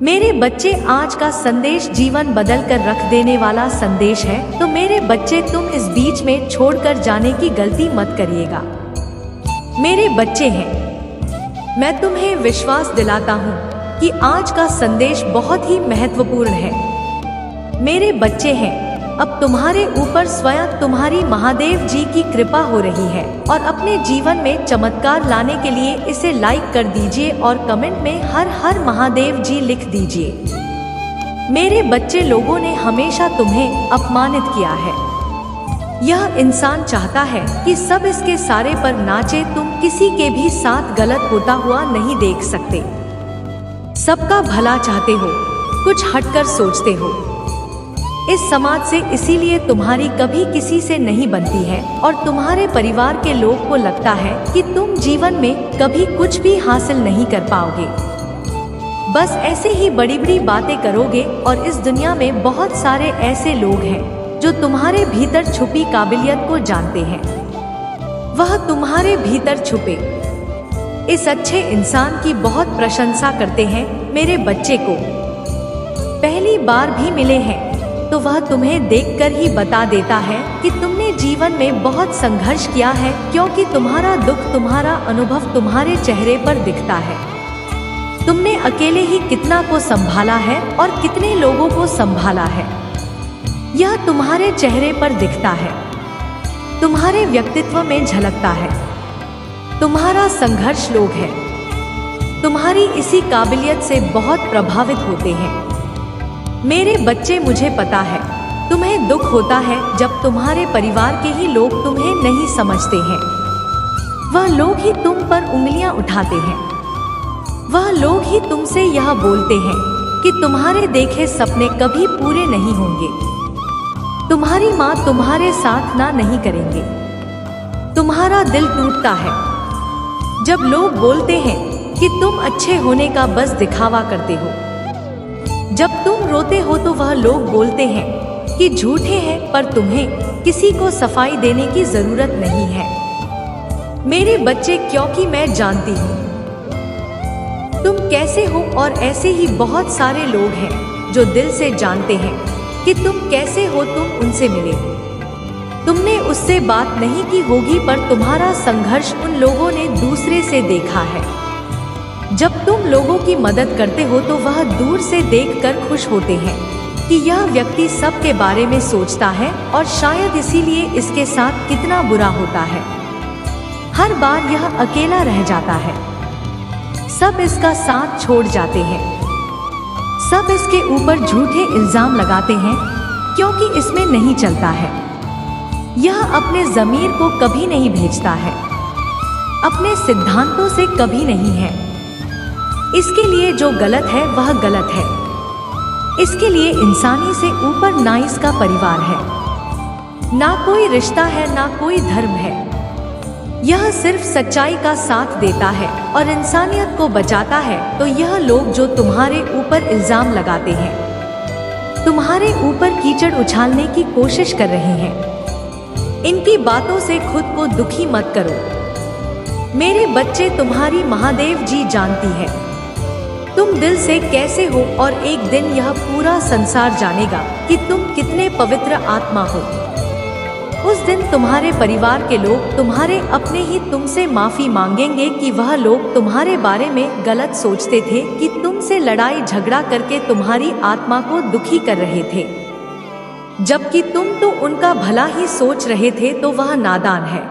मेरे बच्चे, आज का संदेश जीवन बदल कर रख देने वाला संदेश है। तो मेरे बच्चे, तुम इस बीच में छोड़कर जाने की गलती मत करिएगा। मेरे बच्चे हैं, मैं तुम्हें विश्वास दिलाता हूँ कि आज का संदेश बहुत ही महत्वपूर्ण है। मेरे बच्चे हैं, अब तुम्हारे ऊपर स्वयं तुम्हारी महादेव जी की कृपा हो रही है और अपने जीवन में चमत्कार लाने के लिए इसे लाइक कर दीजिए और कमेंट में हर हर महादेव जी लिख दीजिए। मेरे बच्चे, लोगों ने हमेशा तुम्हें अपमानित किया है। यह इंसान चाहता है कि सब इसके सारे पर नाचे। तुम किसी के भी साथ गलत होता हुआ नहीं देख सकते। सबका भला चाहते हो, कुछ हटकर सोचते हो। इस समाज से इसीलिए तुम्हारी कभी किसी से नहीं बनती है और तुम्हारे परिवार के लोग को लगता है कि तुम जीवन में कभी कुछ भी हासिल नहीं कर पाओगे। बस ऐसे ही बड़ी बड़ी बातें करोगे और इस दुनिया में बहुत सारे ऐसे लोग हैं जो तुम्हारे भीतर छुपी काबिलियत को जानते हैं। वह तुम्हारे भीतर छुपे इस अच्छे इंसान की बहुत प्रशंसा करते हैं। मेरे बच्चे को पहली बार भी मिले हैं तो वह तुम्हें देखकर ही बता देता है कि तुमने जीवन में बहुत संघर्ष किया है, क्योंकि तुम्हारा दुख, तुम्हारा अनुभव तुम्हारे चेहरे पर दिखता है। तुमने अकेले ही कितना को संभाला है और कितने लोगों को संभाला है, यह तुम्हारे चेहरे पर दिखता है, तुम्हारे व्यक्तित्व में झलकता है। तुम्हारा संघर्ष लोग हैं तुम्हारी इसी काबिलियत से बहुत प्रभावित होते हैं। मेरे बच्चे, मुझे पता है तुम्हें दुख होता है जब तुम्हारे परिवार के ही लोग तुम्हें नहीं समझते हैं। वह लोग ही तुम पर उंगलियां उठाते हैं। वह लोग ही तुमसे यह बोलते हैं कि तुम्हारे देखे सपने कभी पूरे नहीं होंगे। तुम्हारी माँ तुम्हारे साथ ना नहीं करेंगे। तुम्हारा दिल टूटता है जब लोग बोलते हैं कि तुम अच्छे होने का बस दिखावा करते हो। जब तुम रोते हो तो वह लोग बोलते हैं कि झूठे हैं, पर तुम्हें किसी को सफाई देने की जरूरत नहीं है। मेरे बच्चे, क्योंकि मैं जानती हूँ तुम कैसे हो और ऐसे ही बहुत सारे लोग हैं जो दिल से जानते हैं कि तुम कैसे हो। तुम उनसे मिले, तुमने उससे बात नहीं की होगी, पर तुम्हारा संघर्ष उन लोगों ने दूसरे से देखा है। जब तुम लोगों की मदद करते हो तो वह दूर से देखकर खुश होते हैं कि यह व्यक्ति सबके बारे में सोचता है और शायद इसीलिए इसके साथ कितना बुरा होता है। हर बार यह अकेला रह जाता है। सब इसका साथ छोड़ जाते हैं। सब इसके ऊपर झूठे इल्जाम लगाते हैं क्योंकि इसमें नहीं चलता है। यह अपने ज़मीर को कभी नहीं भेजता है, अपने सिद्धांतों से कभी नहीं है। इसके लिए जो गलत है वह गलत है। इसके लिए इंसानी से ऊपर ना इसका परिवार है, ना कोई रिश्ता है, ना कोई धर्म है। यह सिर्फ सच्चाई का साथ देता है और इंसानियत को बचाता है। तो यह लोग जो तुम्हारे ऊपर इल्जाम लगाते हैं, तुम्हारे ऊपर कीचड़ उछालने की कोशिश कर रहे हैं, इनकी बातों से खुद को दुखी मत करो। मेरे बच्चे, तुम्हारी महादेव जी जानती है तुम दिल से कैसे हो और एक दिन यह पूरा संसार जानेगा कि तुम कितने पवित्र आत्मा हो। उस दिन तुम्हारे परिवार के लोग, तुम्हारे अपने ही तुमसे माफी मांगेंगे कि वह लोग तुम्हारे बारे में गलत सोचते थे, कि तुमसे लड़ाई झगड़ा करके तुम्हारी आत्मा को दुखी कर रहे थे, जबकि तुम तो उनका भला ही सोच रहे थे। तो वह नादान है।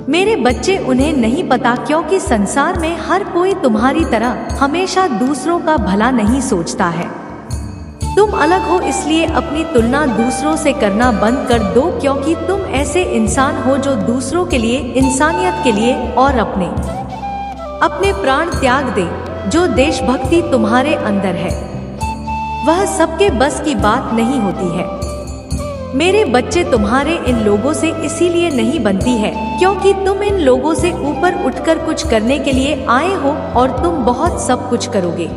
मेरे बच्चे, उन्हें नहीं पता, क्योंकि संसार में हर कोई तुम्हारी तरह हमेशा दूसरों का भला नहीं सोचता है। तुम अलग हो, इसलिए अपनी तुलना दूसरों से करना बंद कर दो, क्योंकि तुम ऐसे इंसान हो जो दूसरों के लिए, इंसानियत के लिए और अपने प्राण त्याग दे। जो देशभक्ति तुम्हारे अंदर है वह सबके बस की बात नहीं होती है। मेरे बच्चे, तुम्हारे इन लोगों से इसीलिए नहीं बनती है क्योंकि तुम इन लोगों से ऊपर उठकर कुछ करने के लिए आए हो और तुम बहुत सब कुछ करोगे।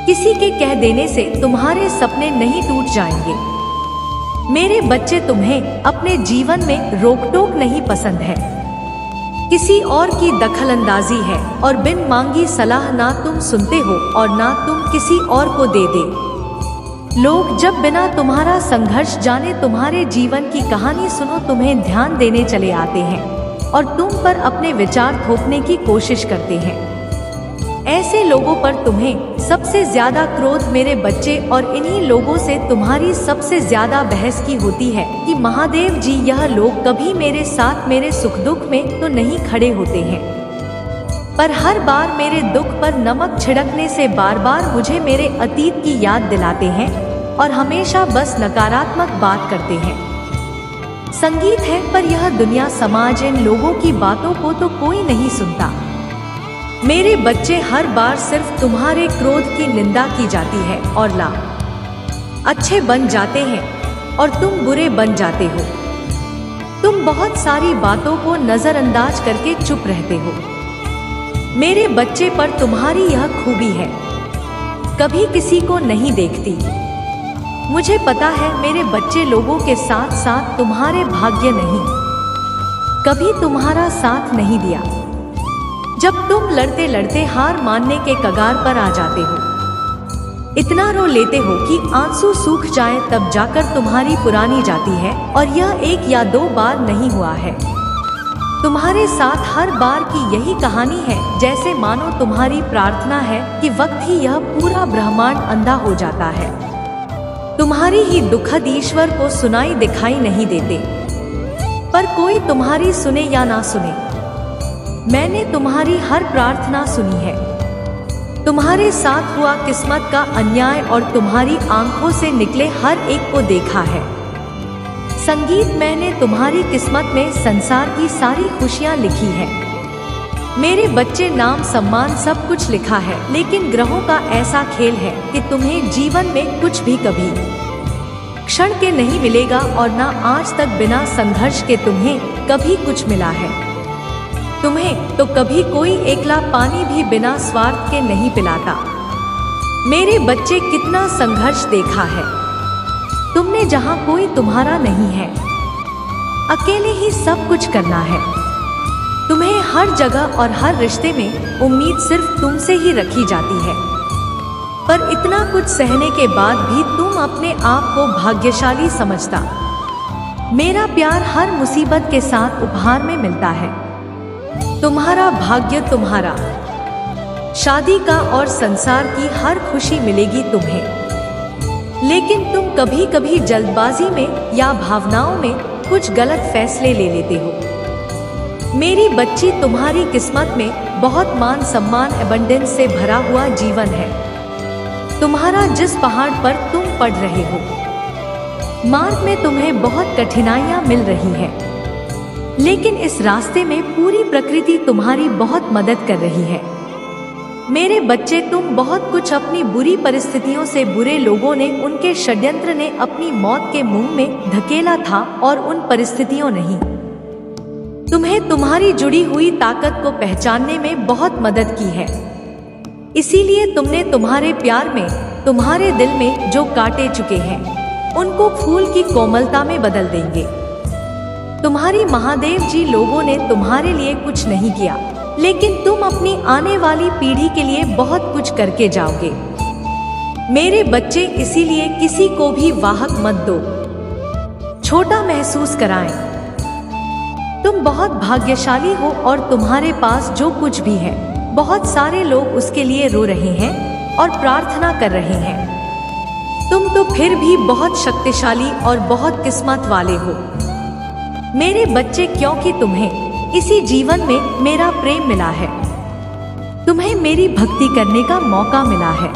किसी के कह देने से तुम्हारे सपने नहीं टूट जाएंगे। मेरे बच्चे, तुम्हें अपने जीवन में रोक टोक नहीं पसंद है। किसी और की दखलंदाजी है और बिन मांगी सलाह ना तुम सुनते हो और ना तुम किसी और को दे दे। लोग जब बिना तुम्हारा संघर्ष जाने तुम्हारे जीवन की कहानी सुनो तुम्हें ध्यान देने चले आते हैं और तुम पर अपने विचार थोपने की कोशिश करते हैं। ऐसे लोगों पर तुम्हें सबसे ज्यादा क्रोध मेरे बच्चे और इन्हीं लोगों से तुम्हारी सबसे ज्यादा बहस की होती है कि महादेव जी यह लोग कभी मेरे साथ मेरे सुख दुख में तो नहीं खड़े होते हैं, पर हर बार मेरे दुख पर नमक छिड़कने से बार बार मुझे मेरे अतीत की याद दिलाते हैं और हमेशा बस नकारात्मक बात करते हैं। संगीत है पर यह दुनिया समाज इन लोगों की बातों को तो कोई नहीं सुनता। मेरे बच्चे हर बार सिर्फ तुम्हारे क्रोध की निंदा की जाती है और अच्छे बन जाते हैं और तुम बुरे बन जाते हो। तुम बहुत सारी बातों को नजरअंदाज करके चुप रहते हो। मेरे बच्चे पर तुम्हारी यह खूबी है, कभी किसी को नहीं देखती। मुझे पता है मेरे बच्चे लोगों के साथ साथ तुम्हारे भाग्य नहीं, कभी तुम्हारा साथ नहीं दिया। जब तुम लड़ते लड़ते हार मानने के कगार पर आ जाते हो, इतना रो लेते हो कि आंसू सूख जाएं, तब जाकर तुम्हारी पुरानी जाती है। और यह 1 या 2 बार नहीं हुआ है, तुम्हारे साथ हर बार की यही कहानी है। जैसे मानो तुम्हारी प्रार्थना है कि वक्त ही यह पूरा ब्रह्मांड अंधा हो जाता है। तुम्हारी ही दुखद ईश्वर को सुनाई दिखाई नहीं देते, पर कोई तुम्हारी सुने या ना सुने, मैंने तुम्हारी हर प्रार्थना सुनी है। तुम्हारे साथ हुआ किस्मत का अन्याय और तुम्हारी आंखों से निकले हर एक को देखा है। संगीत, मैंने तुम्हारी किस्मत में संसार की सारी खुशियां लिखी है। मेरे बच्चे, नाम सम्मान सब कुछ लिखा है, लेकिन ग्रहों का ऐसा खेल है कि तुम्हें जीवन में कुछ भी कभी क्षण के नहीं मिलेगा और ना आज तक बिना संघर्ष के तुम्हें कभी कुछ मिला है। तुम्हें तो कभी कोई एकला पानी भी बिना स्वार्थ के नहीं पिलाता। मेरे बच्चे, कितना संघर्ष देखा है तुमने जहां कोई तुम्हारा नहीं है, अकेले ही सब कुछ करना है। तुम्हें हर जगह और हर रिश्ते में उम्मीद सिर्फ तुमसे ही रखी जाती है, पर इतना कुछ सहने के बाद भी तुम अपने आप को भाग्यशाली समझता। मेरा प्यार हर मुसीबत के साथ उपहार में मिलता है। तुम्हारा भाग्य, तुम्हारा शादी का और संसार की हर खुशी मिलेगी तुम्हें, लेकिन तुम कभी कभी जल्दबाजी में या भावनाओं में कुछ गलत फैसले ले लेते हो। मेरी बच्ची, तुम्हारी किस्मत में बहुत मान सम्मान एबंडेंस से भरा हुआ जीवन है। तुम्हारा जिस पहाड़ पर तुम पड़ रहे हो, मार्ग में तुम्हें बहुत कठिनाइयां मिल रही है, लेकिन इस रास्ते में पूरी प्रकृति तुम्हारी बहुत मदद कर रही है। मेरे बच्चे, तुम बहुत कुछ अपनी बुरी परिस्थितियों से, बुरे लोगों ने, उनके षड्यंत्र ने अपनी मौत के मुंह में धकेला था और उन परिस्थितियों नहीं तुम्हें तुम्हारी जुड़ी हुई ताकत को पहचानने में बहुत मदद की है। इसीलिए तुमने तुम्हारे प्यार में, तुम्हारे दिल में जो काटे चुके हैं, उनको फूल की कोमलता में बदल देंगे। तुम्हारी महादेव जी लोगों ने तुम्हारे लिए कुछ नहीं किया, लेकिन तुम अपनी आने वाली पीढ़ी के लिए बहुत कुछ करके जाओगे। मेरे बच्चे, इसीलिए किसी को भी वाहक मत दो, छोटा महसूस कराएं। तुम बहुत भाग्यशाली हो और तुम्हारे पास जो कुछ भी है, बहुत सारे लोग उसके लिए रो रहे हैं और प्रार्थना कर रहे हैं। तुम तो फिर भी बहुत शक्तिशाली और बहुत किस्मत वाले हो मेरे बच्चे, क्योंकि तुम्हें इसी जीवन में मेरा प्रेम मिला है। तुम्हें मेरी भक्ति करने का मौका मिला है।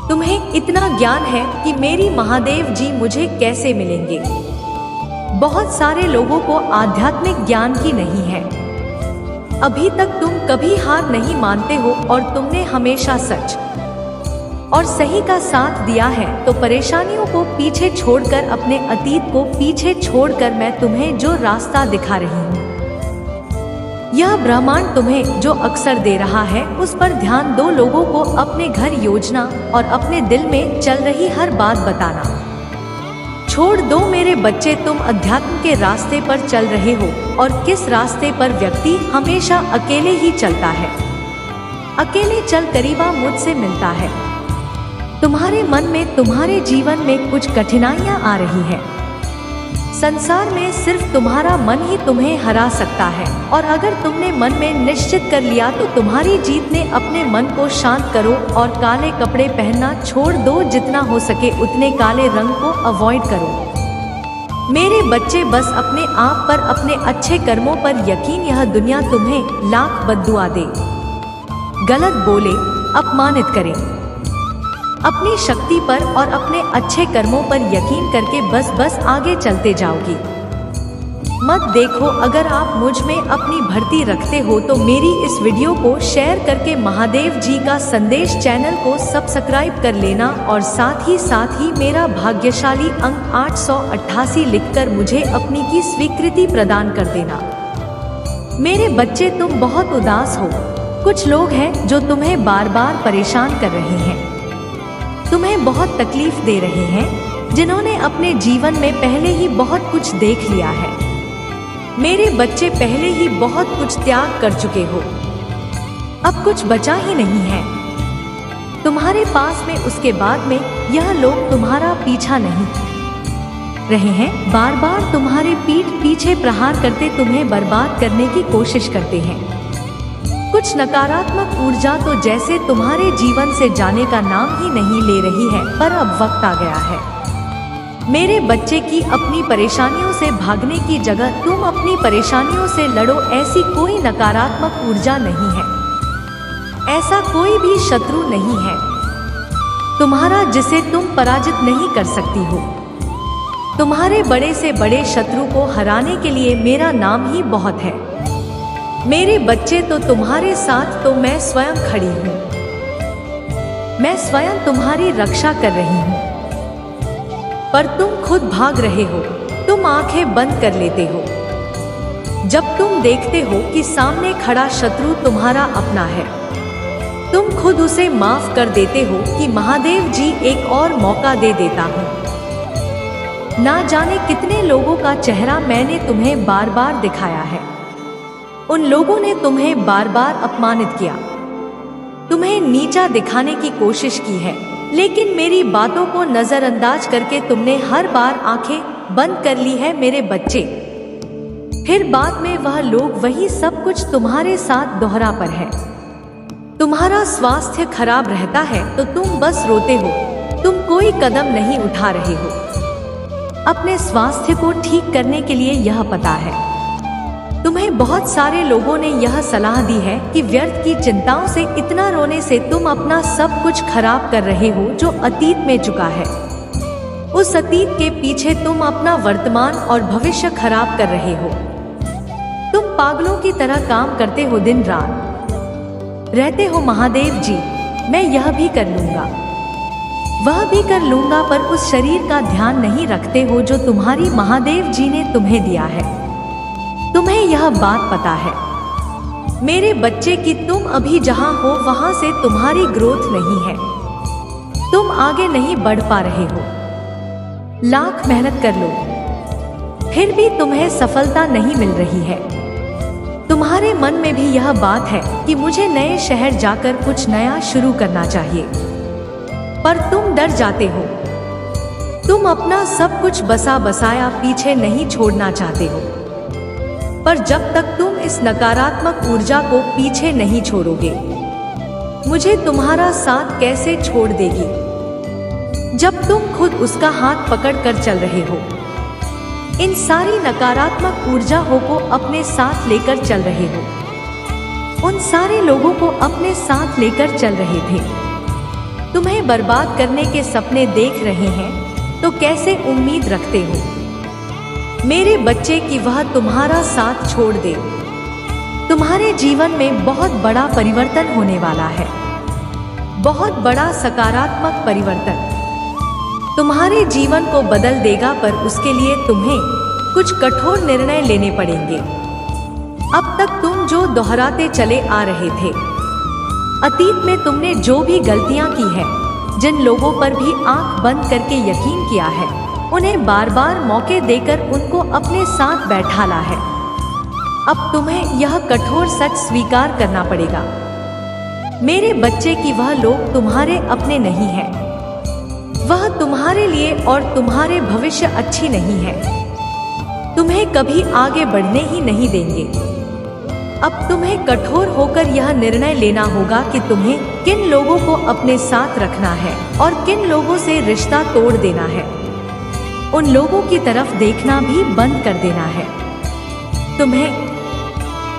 तुम्हें इतना ज्ञान है कि मेरी महादेव जी मुझे कैसे मिलेंगे। बहुत सारे लोगों को आध्यात्मिक ज्ञान की नहीं है। अभी तक तुम कभी हार नहीं मानते हो और तुमने हमेशा सच और सही का साथ दिया है। तो परेशानियों को पीछे छोड़कर, अपने अतीत को पीछे छोड़कर मैं तुम्हें जो रास्ता दिखा रही हूँ, यह ब्रह्मांड तुम्हें जो अक्सर दे रहा है, उस पर ध्यान दो। लोगों को अपने घर योजना और अपने दिल में चल रही हर बात बताना छोड़ दो मेरे बच्चे, तुम अध्यात्म के रास्ते पर चल रहे हो, और किस रास्ते पर व्यक्ति हमेशा अकेले ही चलता है। अकेले चल करीबा मुझसे मिलता है। तुम्हारे मन में, तुम्हारे जीवन में कुछ कठिनाइयां आ रही है। संसार में सिर्फ तुम्हारा मन ही तुम्हें हरा सकता है, और अगर तुमने मन में निश्चित कर लिया तो तुम्हारी जीत ने अपने मन को शांत करो और काले कपड़े पहनना छोड़ दो। जितना हो सके उतने काले रंग को अवॉइड करो। मेरे बच्चे, बस अपने आप पर, अपने अच्छे कर्मों पर यकीन। यह दुनिया तुम्हें लाख बद्दुआ दे, गलत बोले, अपमानित करे, अपनी शक्ति पर और अपने अच्छे कर्मों पर यकीन करके बस आगे चलते जाओगी। मत देखो, अगर आप मुझ में अपनी भर्ती रखते हो तो मेरी इस वीडियो को शेयर करके महादेव जी का संदेश चैनल को सब्सक्राइब कर लेना, और साथ ही मेरा भाग्यशाली अंक 888 लिखकर मुझे अपनी की स्वीकृति प्रदान कर देना। मेरे बच्चे, तुम बहुत उदास हो। कुछ लोग हैं जो तुम्हें बार बार परेशान कर रहे हैं, तुम्हें बहुत तकलीफ दे रहे हैं, जिन्होंने अपने जीवन में पहले ही बहुत कुछ देख लिया है। मेरे बच्चे, पहले ही बहुत कुछ त्याग कर चुके हो, अब कुछ बचा ही नहीं है तुम्हारे पास में। उसके बाद में यह लोग तुम्हारा पीछा नहीं रहे हैं, बार बार तुम्हारे पीठ पीछे प्रहार करते तुम्हें बर्बाद करने की कोशिश करते हैं। कुछ नकारात्मक ऊर्जा तो जैसे तुम्हारे जीवन से जाने का नाम ही नहीं ले रही है, पर अब वक्त आ गया है मेरे बच्चे की अपनी परेशानियों से भागने की जगह तुम अपनी परेशानियों से लड़ो। ऐसी कोई नकारात्मक ऊर्जा नहीं है, ऐसा कोई भी शत्रु नहीं है तुम्हारा जिसे तुम पराजित नहीं कर सकती हो। तुम्हारे बड़े से बड़े शत्रु को हराने के लिए मेरा नाम ही बहुत है। मेरे बच्चे, तो तुम्हारे साथ तो मैं स्वयं खड़ी हूँ, मैं स्वयं तुम्हारी रक्षा कर रही हूँ, पर तुम खुद भाग रहे हो। तुम आंखें बंद कर लेते हो जब तुम देखते हो कि सामने खड़ा शत्रु तुम्हारा अपना है। तुम खुद उसे माफ कर देते हो कि महादेव जी एक और मौका दे देता हूँ। ना जाने कितने लोगों का चेहरा मैंने तुम्हें बार बार दिखाया है। उन लोगों ने तुम्हें बार बार अपमानित किया, तुम्हें नीचा दिखाने की कोशिश की है, लेकिन मेरी बातों को नजरअंदाज करके तुमने हर बार आंखें बंद कर ली है मेरे बच्चे। फिर बाद में वह लोग वही सब कुछ तुम्हारे साथ दोहरा पर है। तुम्हारा स्वास्थ्य खराब रहता है तो तुम बस रोते हो, तुम कोई कदम नहीं उठा रहे हो अपने स्वास्थ्य को ठीक करने के लिए। यह पता है तुम्हें बहुत सारे लोगों ने यह सलाह दी है कि व्यर्थ की चिंताओं से, इतना रोने से तुम अपना सब कुछ खराब कर रहे हो जो अतीत में चुका है। उस अतीत के पीछे तुम अपना वर्तमान और भविष्य खराब कर रहे हो। तुम पागलों की तरह काम करते हो, दिन रात रहते हो। महादेव जी, मैं यह भी कर लूंगा, वह भी कर लूंगा, पर उस शरीर का ध्यान नहीं रखते हो जो तुम्हारी महादेव जी ने तुम्हें दिया है। तुम्हें यह बात पता है मेरे बच्चे कि तुम अभी जहां हो वहां से तुम्हारी ग्रोथ नहीं है, तुम आगे नहीं बढ़ पा रहे हो। लाख मेहनत कर लो फिर भी तुम्हें सफलता नहीं मिल रही है। तुम्हारे मन में भी यह बात है कि मुझे नए शहर जाकर कुछ नया शुरू करना चाहिए, पर तुम डर जाते हो। तुम अपना सब कुछ बसा बसाया पीछे नहीं छोड़ना चाहते हो, पर जब तक तुम इस नकारात्मक ऊर्जा को पीछे नहीं छोड़ोगे, मुझे तुम्हारा साथ कैसे छोड़ देगी जब तुम खुद उसका हाथ पकड़कर चल रहे हो। इन सारी नकारात्मक ऊर्जाओं को अपने साथ लेकर चल रहे हो। उन सारे लोगों को अपने साथ लेकर चल रहे थे, तुम्हें बर्बाद करने के सपने देख रहे हैं, तो कैसे उम्मीद रखते हो मेरे बच्चे कि वह तुम्हारा साथ छोड़ दे। तुम्हारे जीवन में बहुत बड़ा परिवर्तन होने वाला है, बहुत बड़ा सकारात्मक परिवर्तन तुम्हारे जीवन को बदल देगा, पर उसके लिए तुम्हें कुछ कठोर निर्णय लेने पड़ेंगे। अब तक तुम जो दोहराते चले आ रहे थे, अतीत में तुमने जो भी गलतियां की है, जिन लोगों पर भी आंख बंद करके यकीन किया है, उन्हें बार बार मौके देकर उनको अपने साथ बैठाला है। अब तुम्हें यह कठोर सच स्वीकार करना पड़ेगा मेरे बच्चे कि वह लोग तुम्हारे अपने नहीं हैं। वह तुम्हारे लिए और तुम्हारे भविष्य अच्छी नहीं है। तुम्हें कभी आगे बढ़ने ही नहीं देंगे। अब तुम्हें कठोर होकर यह निर्णय लेना होगा कि तुम्हें किन लोगों को अपने साथ रखना है और किन लोगों से रिश्ता तोड़ देना है। उन लोगों की तरफ देखना भी बंद कर देना है तुम्हें,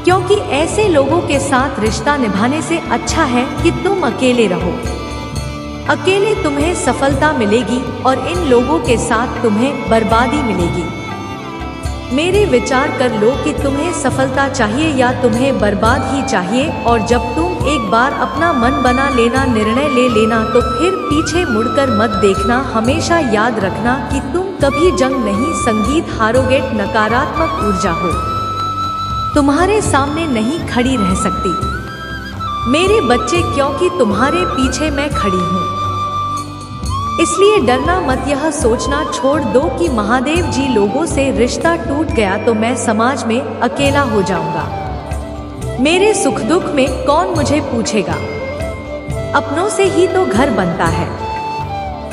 क्योंकि ऐसे लोगों के साथ रिश्ता निभाने से अच्छा है कि तुम अकेले रहो। अकेले तुम्हें सफलता मिलेगी और इन लोगों के साथ तुम्हें बर्बादी मिलेगी। मेरे विचार कर लो कि तुम्हें सफलता चाहिए या तुम्हें बर्बाद ही चाहिए, और जब तुम एक बार अपना मन बना लेना, निर्णय ले लेना, तो फिर पीछे मुड़कर मत देखना। हमेशा याद रखना कि तुम कभी जंग नहीं, संगीत हारोगे। नकारात्मक ऊर्जा हो तुम्हारे सामने नहीं खड़ी रह सकती मेरे बच्चे, क्योंकि तुम्हारे पीछे मैं खड़ी हूँ। इसलिए डरना मत। यह सोचना छोड़ दो कि महादेव जी लोगों से रिश्ता टूट गया तो मैं समाज में अकेला हो जाऊंगा। मेरे सुख दुख में कौन मुझे पूछेगा। अपनों से ही तो घर बनता है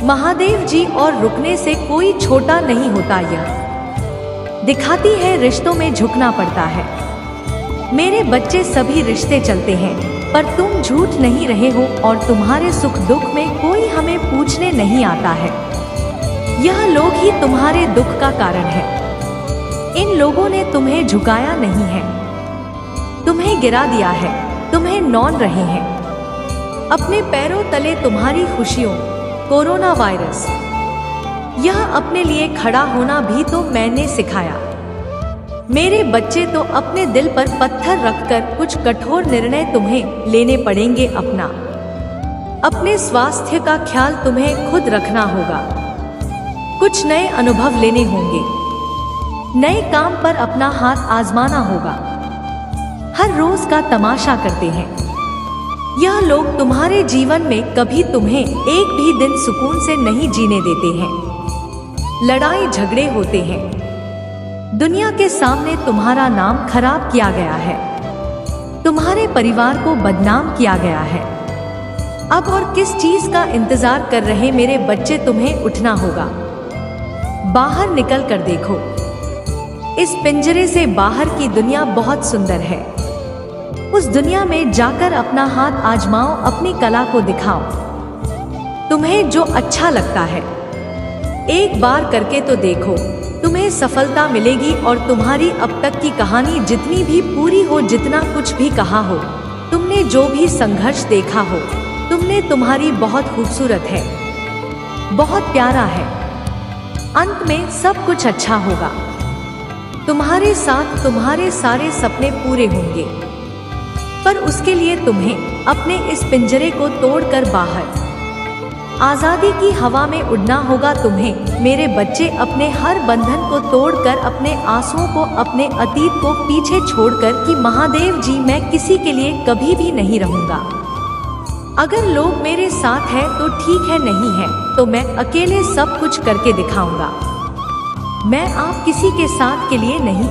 महादेव जी, और रुकने से कोई छोटा नहीं होता। यह दिखाती है रिश्तों में झुकना पड़ता है मेरे बच्चे। सभी रिश्ते चलते हैं, पर तुम झूठ नहीं रहे हो, और तुम्हारे सुख दुख में कोई हमें पूछने नहीं आता है। यह लोग ही तुम्हारे दुख का कारण है। इन लोगों ने तुम्हें झुकाया नहीं है, तुम्हें गिरा दिया है, तुम्हें नौन रहे हैं। अपने पैरों तले तुम्हारी खुशियों। कोरोना वायरस, यह अपने लिए खड़ा होना भी तो मैंने सिखाया मेरे बच्चे। तो अपने दिल पर पत्थर रखकर कुछ कठोर निर्णय तुम्हें लेने पड़ेंगे। अपने स्वास्थ्य का ख्याल तुम्हें खुद रखना होगा। कुछ नए अनुभव लेने होंगे, नए काम पर अपना हाथ आजमाना होगा। हर रोज का तमाशा करते हैं यह लोग तुम्हारे जीवन में, कभी तुम्हें एक भी दिन सुकून से नहीं जीने देते हैं। लड़ाई झगड़े होते हैं। दुनिया के सामने तुम्हारा नाम खराब किया गया है, तुम्हारे परिवार को बदनाम किया गया है। अब और किस चीज का इंतजार कर रहे मेरे बच्चे। तुम्हें उठना होगा, बाहर निकल कर देखो। इस पिंजरे से बाहर की दुनिया बहुत सुंदर है। उस दुनिया में जाकर अपना हाथ आजमाओ, अपनी कला को दिखाओ। तुम्हें जो अच्छा लगता है एक बार करके तो देखो, तुम्हें सफलता मिलेगी। और तुम्हारी अब तक की कहानी जितनी भी पूरी हो, जितना कुछ भी कहा हो, तुमने जो भी संघर्ष देखा हो, तुमने तुम्हारी बहुत खूबसूरत है, बहुत प्यारा है। अंत में सब कुछ अच्छा होगा। तुम्हारे साथ तुम्हारे सारे सपने पूरे होंगे, पर उसके लिए तुम्हें अपने इस पिंजरे को तोड़कर बाहर आजादी की हवा में उड़ना होगा। तुम्हें मेरे बच्चे अपने हर बंधन को तोड़कर, अपने आंसुओं को, अपने अतीत को पीछे छोड़कर कि महादेव जी मैं किसी के लिए कभी भी नहीं रहूंगा। अगर लोग मेरे साथ हैं तो ठीक है, नहीं है तो मैं अकेले सब कुछ करके दिखाऊंगा। मैं आप किसी के साथ के लिए नहीं।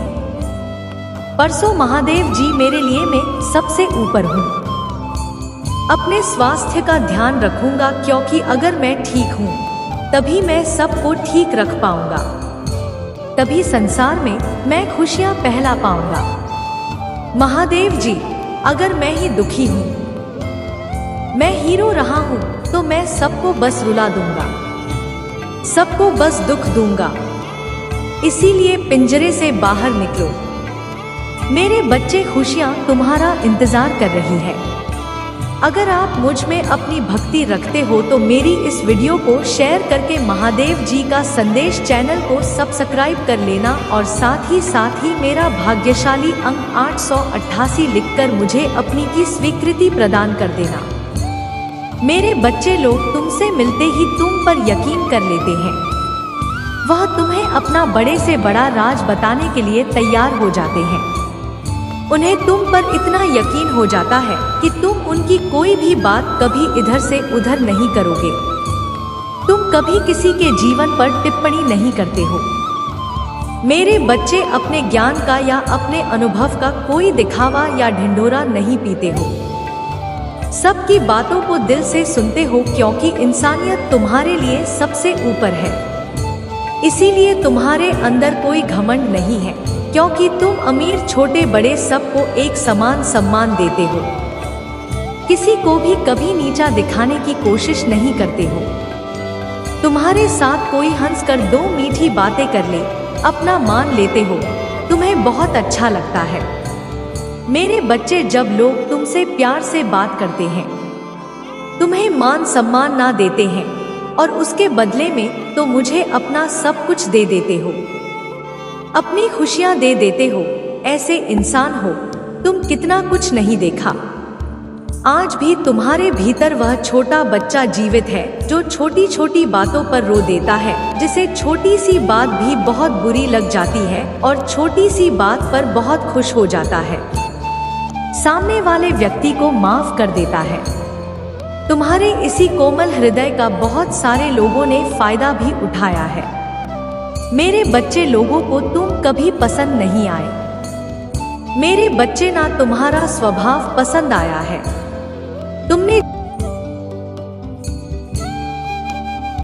परसों महादेव जी मेरे लिए मैं सबसे ऊपर हूँ। अपने स्वास्थ्य का ध्यान रखूंगा, क्योंकि अगर मैं ठीक हूँ तभी मैं सबको ठीक रख पाऊंगा। तभी संसार में मैं खुशियां फैला पाऊंगा। महादेव जी, अगर मैं ही दुखी हूँ, मैं हीरो रहा हूँ, तो मैं सबको बस रुला दूंगा, सबको बस दुख दूंगा। इसीलिए पिंजरे से बाहर निकलो मेरे बच्चे। खुशियां तुम्हारा इंतजार कर रही है। अगर आप मुझ में अपनी भक्ति रखते हो तो मेरी इस वीडियो को शेयर करके महादेव जी का संदेश चैनल को सब्सक्राइब कर लेना, और साथ ही मेरा भाग्यशाली अंक 888 लिखकर मुझे अपनी की स्वीकृति प्रदान कर देना। मेरे बच्चे लोग तुमसे मिलते ही तुम पर यकीन कर लेते हैं। वह तुम्हें अपना बड़े से बड़ा राज बताने के लिए तैयार हो जाते हैं। उन्हें तुम पर इतना यकीन हो जाता है कि तुम उनकी कोई भी बात कभी इधर से उधर नहीं करोगे। तुम कभी किसी के जीवन पर टिप्पणी नहीं करते हो। मेरे बच्चे अपने ज्ञान का या अपने अनुभव का कोई दिखावा या ढिंढोरा नहीं पीते हो। सबकी बातों को दिल से सुनते हो क्योंकि इंसानियत तुम्हारे लिए सबसे ऊपर है। इसीलिए तुम्हारे अंदर कोई घमंड नहीं है, क्योंकि तुम अमीर छोटे बड़े सबको एक समान सम्मान देते हो। किसी को भी कभी नीचा दिखाने की कोशिश नहीं करते हो। तुम्हारे साथ कोई हंसकर दो मीठी बातें कर ले, अपना मान लेते हो, तुम्हें बहुत अच्छा लगता है। मेरे बच्चे, जब लोग तुमसे प्यार से बात करते हैं, तुम्हें मान सम्मान ना देते हैं और उसके बदले में तो मुझे अपना सब कुछ दे देते हो, अपनी खुशियां दे देते हो, ऐसे इंसान हो तुम कितना कुछ नहीं देखा। आज भी तुम्हारे भीतर वह छोटा बच्चा जीवित है जो छोटी छोटी बातों पर रो देता है, जिसे छोटी सी बात भी बहुत बुरी लग जाती है और छोटी सी बात पर बहुत खुश हो जाता है, सामने वाले व्यक्ति को माफ कर देता है। तुम्हारे इसी कोमल हृदय का बहुत सारे लोगों ने फायदा भी उठाया है। मेरे बच्चे, लोगों को तुम कभी पसंद नहीं आए। मेरे बच्चे, ना तुम्हारा स्वभाव पसंद आया है। तुमने